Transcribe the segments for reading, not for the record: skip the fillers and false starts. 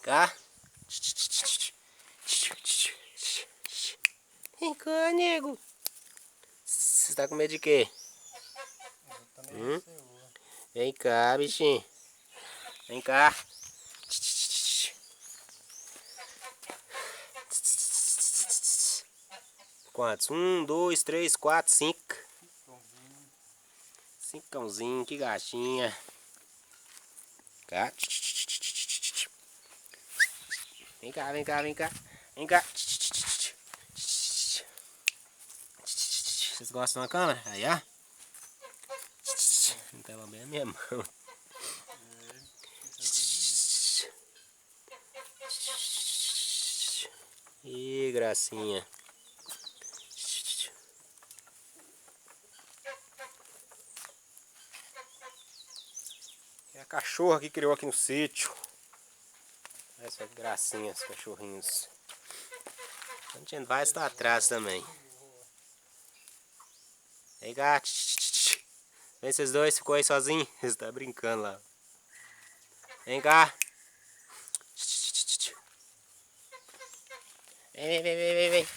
Cá. Vem cá, nego. Você tá com medo de quê? Vem cá, bichinho. Vem cá. Quantos? 1, 2, 3, 4, 5. Cincãozinho, que gatinha. Cá. Vem cá, vem cá, vem cá. Vem cá. Vocês gostam da câmera? Aí, ó. Não tá bem a minha mão. Ih, gracinha. É a cachorra que criou aqui no sítio. Essa gracinha, os cachorrinhos. A gente vai estar atrás também. Vem cá. Vem esses dois, ficou aí sozinho. Eles estão brincando lá. Vem cá. Vem, vem, vem, vem, vem.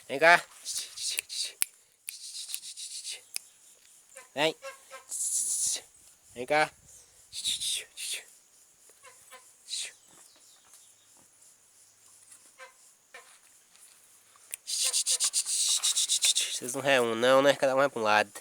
Vem cá. Vem. Vem cá. Vocês não reúnem não, né? Cada um vai para um lado.